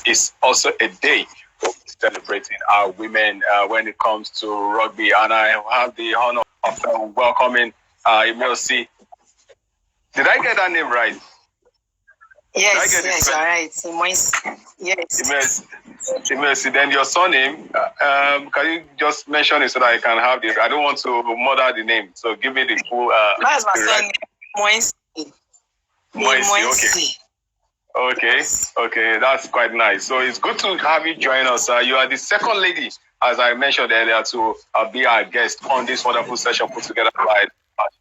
is also a day celebrating our women when it comes to rugby. And I have the honor of welcoming Imoisi. Did I get that name right? Yes, you're right. Imoisi. Yes. Imoisi. Then your surname, can you just mention it so that I can have this? I don't want to murder the name, so give me the full. That's my surname, Imoisi. Imoisi. Okay, that's quite nice. So it's good to have you join us. You are the second lady, as I mentioned earlier, to be our guest on this wonderful session put together by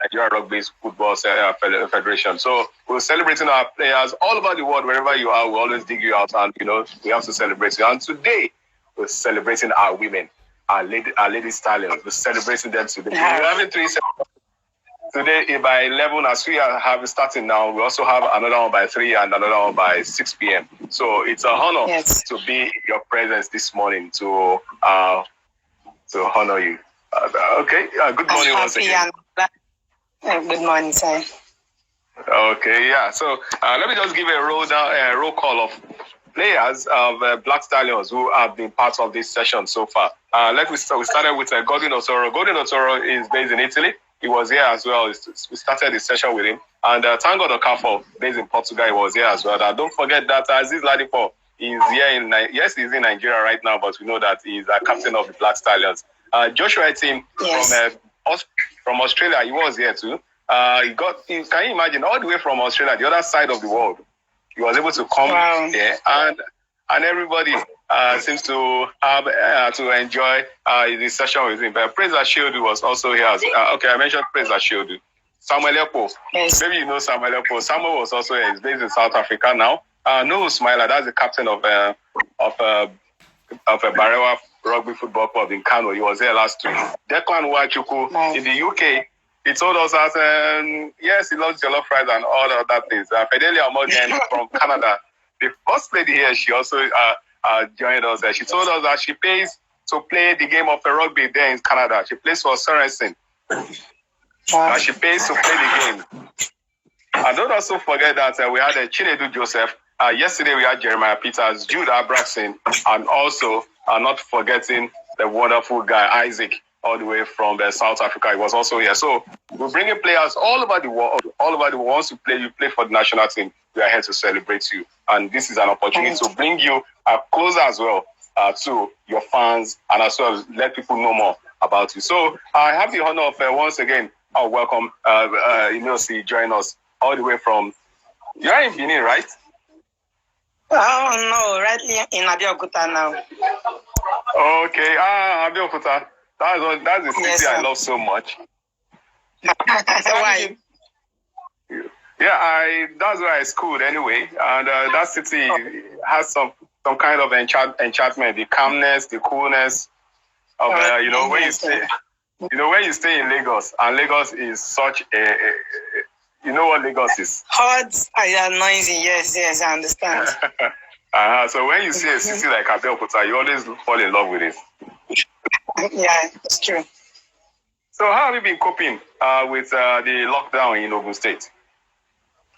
Nigeria Rugby Football Federation. So we're celebrating our players all over the world. Wherever you are, we always dig you out, and we have to celebrate you. And today we're celebrating our women, our lady stallions. We're celebrating them today. We're having 3 today by 11, as we have starting now. We also have another one by 3 and another one by 6 p.m. So it's an honor to be in your presence this morning to honor you. Good morning once again. Good morning, sir. Okay, yeah. So let me just give a roll call of players of Black Stallions who have been part of this session so far. We started with Gordon Otoro. Gordon Otoro is based in Italy. He was here as well. We started the session with him. And Tango Dokafo, based in Portugal, he was here as well. And don't forget that Aziz Ladipo is here he's in Nigeria right now, but we know that he's a captain of the Black Stallions. Joshua Tim from Australia, he was here too. Can you imagine, all the way from Australia, the other side of the world, he was able to come here, and everybody seems to have to enjoy this session with him. But Praise Ashiodu was also here. I mentioned Praise Ashiodu. Samuel Epo. Yes. Maybe you know Samuel Epo. Samuel was also here. He's based in South Africa now. Nuhu Smiler, that's the captain of Barewa Rugby Football Club in Kano. He was here last week. Declan Wachuku in the UK. He told us that, yes, he loves jollof fries and all of that things. Fidelia Morgan from Canada, the first lady here, she also joined us. She told us that she pays to play the game of rugby there in Canada. She plays for Sorensen. She pays to play the game. And don't also forget that we had Chinedu Joseph. Yesterday we had Jeremiah Peters, Jude Abraxon, and also not forgetting the wonderful guy, Isaac, all the way from South Africa. He was also here. So we're bringing players all over the world. Once you play for the national team, we are here to celebrate you. And this is an opportunity to bring you closer as well to your fans, and as well let people know more about you. So I have the honor of once again, I'll welcome Imoisi join us all the way from, you're in Benin, right? Oh, no, right in Abeokuta now. Okay, Abeokuta. That's the city I love so much. Why? Yeah, that's where I schooled anyway, and that city has some kind of enchantment, the calmness, the coolness of when you stay. When you stay in Lagos, and Lagos is such a you know what Lagos is? Hot and noisy. Yes, I understand. So when you see a city like Abeokuta, you always fall in love with it. Yeah, it's true. So how have you been coping with the lockdown in Ogun State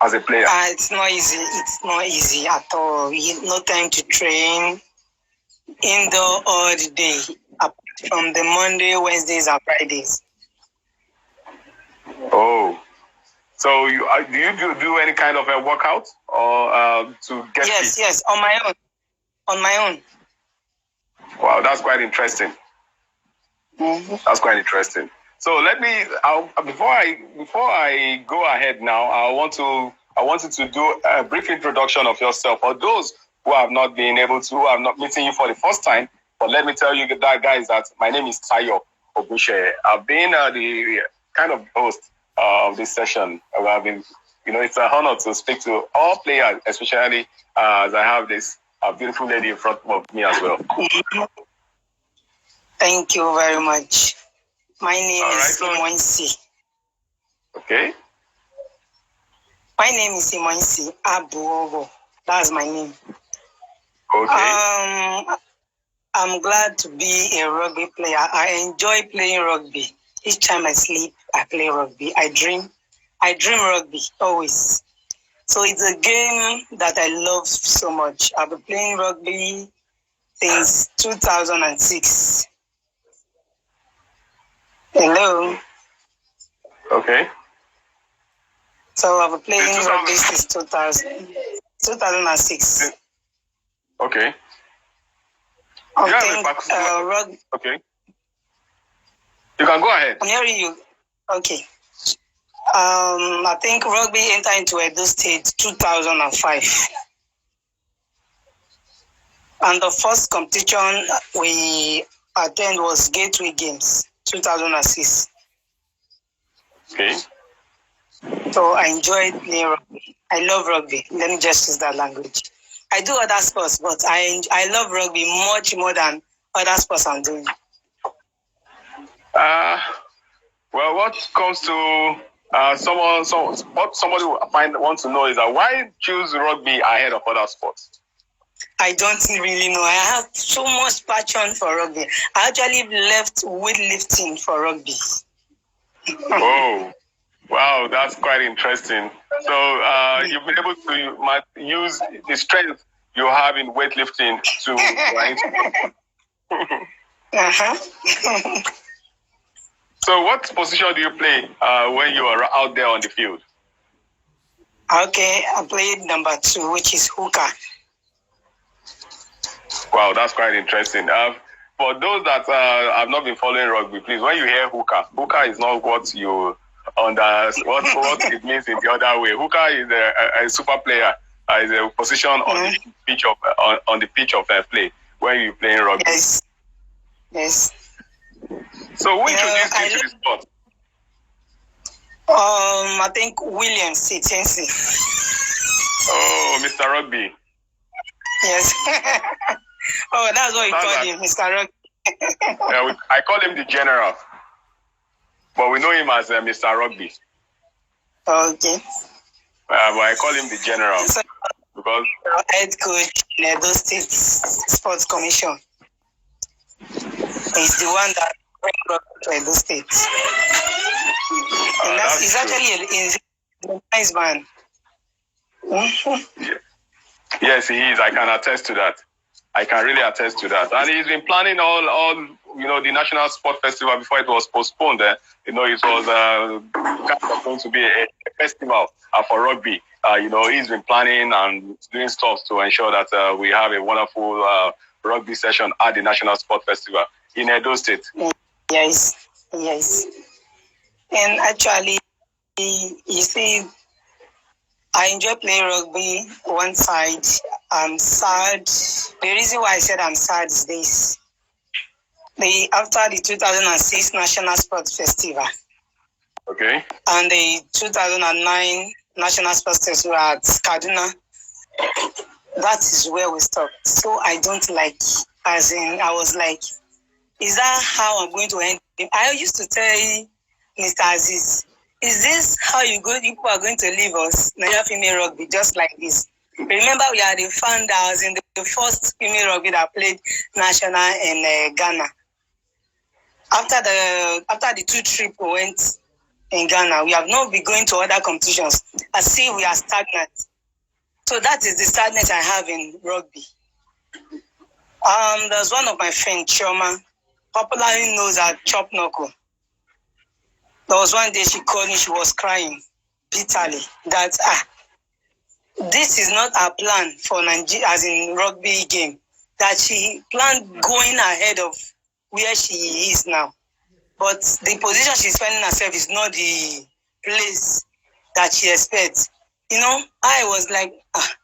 as a player? It's not easy. It's not easy at all. No time to train. Indoor all the day, apart from the Monday, Wednesdays, and Fridays. Oh, so do you do any kind of a workout or to get fit? Yes, on my own. Wow, that's quite interesting. Mm-hmm. That's quite interesting. So before I go ahead now, I want you to do a brief introduction of yourself for those who have not meeting you for the first time. But let me tell you guys that my name is Tayo Ogushe. I've been the kind of host of this session. I've been, it's an honor to speak to all players, especially as I have this beautiful lady in front of me as well. Thank you very much. My name is Imoisi. Okay. My name is Imoisi Abuovbo. That's my name. Okay. I'm glad to be a rugby player. I enjoy playing rugby. Each time I sleep, I play rugby. I dream rugby always. So it's a game that I love so much. I've been playing rugby since 2006. Hello. Okay. So I've been playing rugby since 2006. Okay. Okay. You can go ahead. I'm hearing you. Okay. I think rugby entered into Edo State 2005. And the first competition we attended was Gateway Games 2006. Okay. So I enjoyed playing rugby. I love rugby. Let me just use that language. I do other sports, but I love rugby much more than other sports I'm doing. Well, what comes to what somebody wants to know is that why choose rugby ahead of other sports? I don't really know. I have so much passion for rugby. I actually left weightlifting for rugby. Oh, wow, that's quite interesting. So you've been able to use the strength you have in weightlifting to. So what position do you play when you are out there on the field? Okay, I played number 2, which is hooker. Wow, that's quite interesting. For those that have not been following rugby, please, when you hear hooker is not what you understand, what it means in the other way. Hooker is a super player. Is a position on the pitch of play when you play in rugby. Yes. So who introduced you to the sport? I think William Tensi. Oh, Mr. Rugby. Yes. Oh, that's what you call him, Mr. Rugby. Yeah, I call him the general, but we know him as Mr. Rugby. Okay. But I call him the general because head coach in Edo State Sports Commission. He's the one that brought up to Edo State. And he's actually a nice man. Yes, he is. I can attest to that. I can really attest to that. And he's been planning all the National Sport Festival before it was postponed. It was going to be a festival for rugby. He's been planning and doing stuff to ensure that we have a wonderful rugby session at the National Sport Festival in Edo State. Yes. And actually, you see, I enjoy playing rugby. One side, I'm sad. The reason why I said I'm sad is this. After the 2006 National Sports Festival. Okay. And the 2009 National Sports Festival at Kaduna. That is where we stopped. So I don't like, as in, I was like, is that how I'm going to end it? I used to tell Mr. Aziz, is this how people are going to leave us, Nigeria female rugby, just like this? Remember, we are the founders in the first female rugby that played national in Ghana. After the 2 trips we went in Ghana, we have not been going to other competitions. I see we are stagnant. So that is the sadness I have in rugby. There's one of my friends, Chioma, popularly known as Chop Knuckle. There was one day she called me, she was crying bitterly that this is not our plan for Nigeria as in rugby game. That she planned going ahead of where she is now. But the position she's finding herself is not the place that she expects. I was like,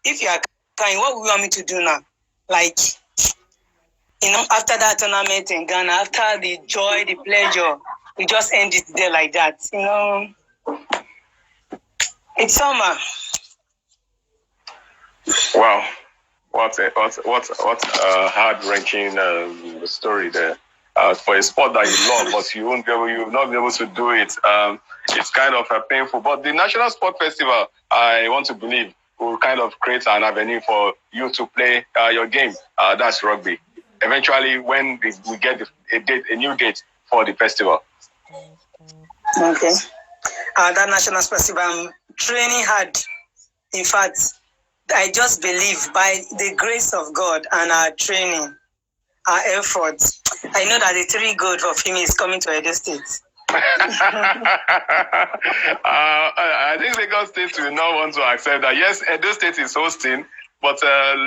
if you are crying, what would you want me to do now? Like, after that tournament in Ghana, after the joy, the pleasure, we just end it there like that. It's summer. Wow, what a heart-wrenching story there. For a sport that you love, but you will not be able to do it. It's kind of painful. But the National Sport Festival, I want to believe, will kind of create an avenue for you to play your game. That's rugby. Eventually, when we get a new date for the festival. Okay. That National Festival, I'm training hard In fact, I just believe by the grace of God and our training, our efforts, I know that the 3 gold for female is coming to Edo State. I think Lagos State will not want to accept that. Yes, Edo State is hosting, but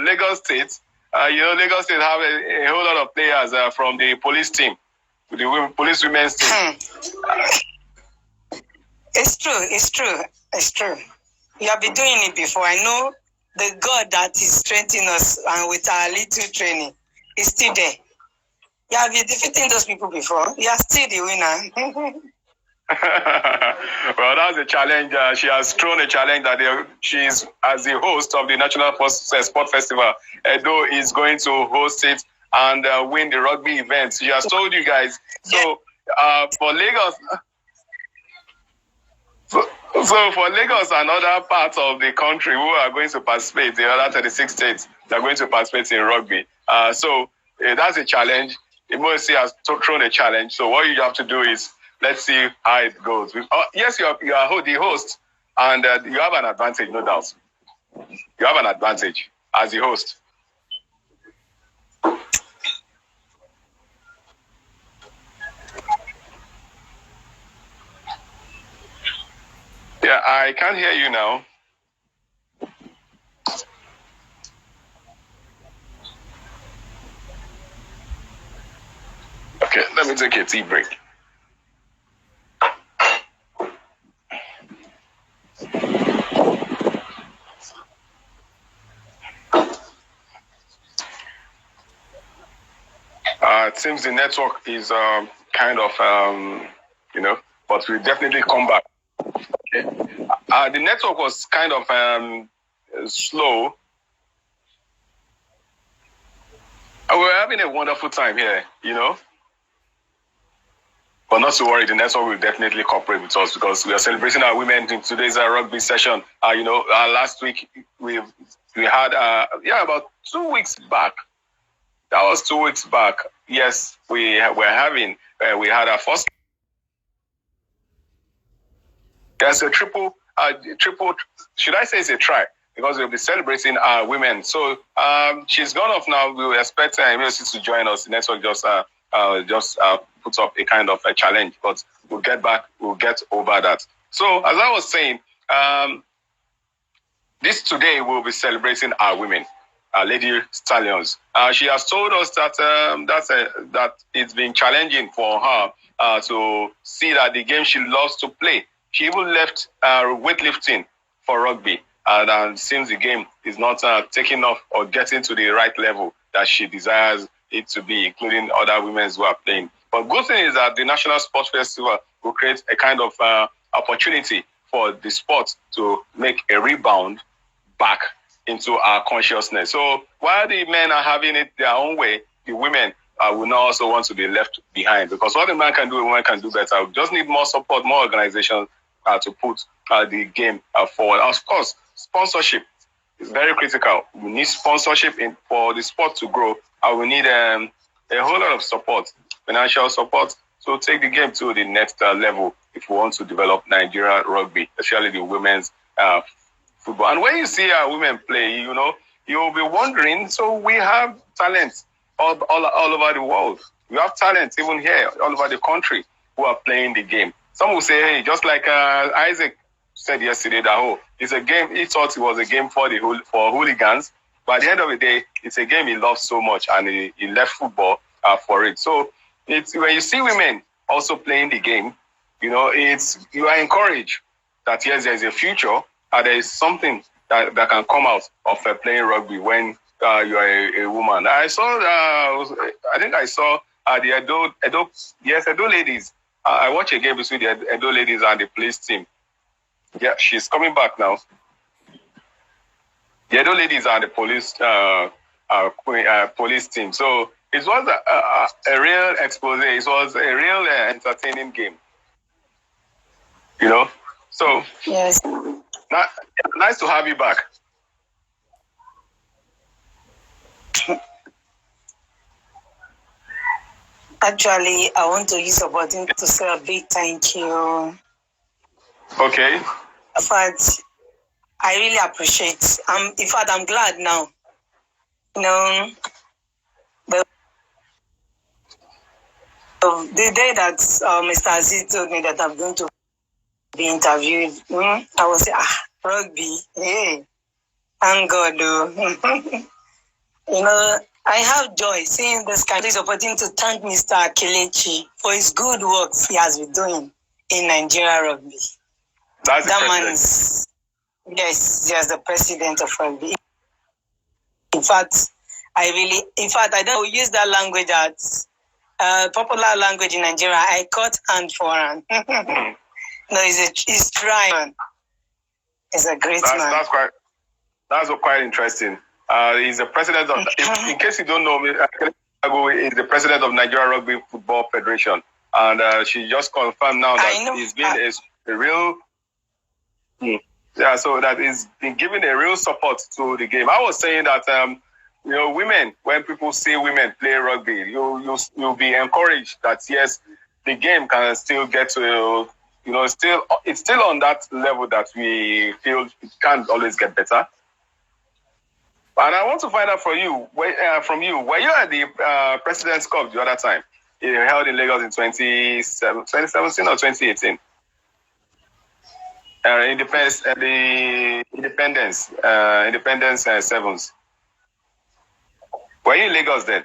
Lagos State, Lagos State have a whole lot of players from the police team, the police women's team. It's true. You have been doing it before. I know the God that is strengthening us and with our little training is still there. You have been defeating those people before. You are still the winner. Well, that's a challenge. She has thrown a challenge that she's, as the host of the National Sport Festival, Edo is going to host it and win the rugby event. She has told you guys. So for Lagos, so for Lagos and other parts of the country who are going to participate, the other 36 states that are going to participate in rugby. So that's a challenge. Imoisi has thrown a challenge. So what you have to do is, let's see how it goes. Yes, you are the host, and you have an advantage, no doubt. You have an advantage as the host. Yeah, I can't hear you now. Okay, let me take a tea break. It seems the network is kind of, but we'll definitely come back. Okay. The network was kind of slow. We're having a wonderful time here, But not to worry, the network will definitely cooperate with us because we are celebrating our women in today's rugby session. Last week we had, about 2 weeks back. That was 2 weeks back. Yes, we had our first. There's a triple. Should I say it's a try? Because we'll be celebrating our women. So she's gone off now. We will expect Imoisi to join us. The network just puts up a kind of a challenge, but we'll get back. We'll get over that. So as I was saying, this today we'll be celebrating our women. Lady Stallions. She has told us that that it's been challenging for her to see that the game she loves to play. She even left weightlifting for rugby, and since the game is not taking off or getting to the right level that she desires it to be, including other women who are playing. But good thing is that the National Sports Festival will create a kind of opportunity for the sport to make a rebound back into our consciousness. So while the men are having it their own way, the women will not also want to be left behind, because what the man can do, the woman can do better. We just need more support, more organizations to put the game forward. Of course, sponsorship is very critical. We need sponsorship for the sport to grow. We need a whole lot of support, financial support, to take the game to the next level if we want to develop Nigeria rugby, especially the women's football. And when you see our women play, you'll be wondering, so we have talent all over the world. We have talent even here, all over the country, who are playing the game. Some will say, hey, just like Isaac said yesterday, that it's a game, he thought it was a game for hooligans, but at the end of the day, it's a game he loves so much, and he left football for it. So it's when you see women also playing the game, you are encouraged that yes, there's a future. There is something that can come out of playing rugby when you are a woman. I saw the Edo ladies. I watched a game between the Edo ladies and the police team. Yeah, she's coming back now. The Edo ladies are the police team. So it was a real expose. It was a real entertaining game. So yes. Nice to have you back. Actually, I want to use the opportunity to say a big thank you. Okay. But I really appreciate. In fact, I'm glad now. You know, the day that Mr. Aziz told me that I'm going to be interviewed, I was like, rugby, hey, thank God, though. You know, I have joy seeing this opportunity to thank Mr. Akelechi for his good works he has been doing in Nigeria rugby. That's that man is, yes, the president of rugby. In fact, I don't use that language as popular language in Nigeria. I cut hand for him. No, he's trying. He's a great man. That's quite interesting. He's the president of, in case you don't know, is the president of Nigeria Rugby Football Federation. And she just confirmed now that he's been a real, so that he's been giving a real support to the game. I was saying that, women, when people see women play rugby, you'll be encouraged that, yes, the game can still get to, it's still on that level that we feel it can't always get better. And I want to find out from you, were you at the President's Cup the other time? It held in Lagos in 2017 or 2018? Independence Sevens. Were you in Lagos then?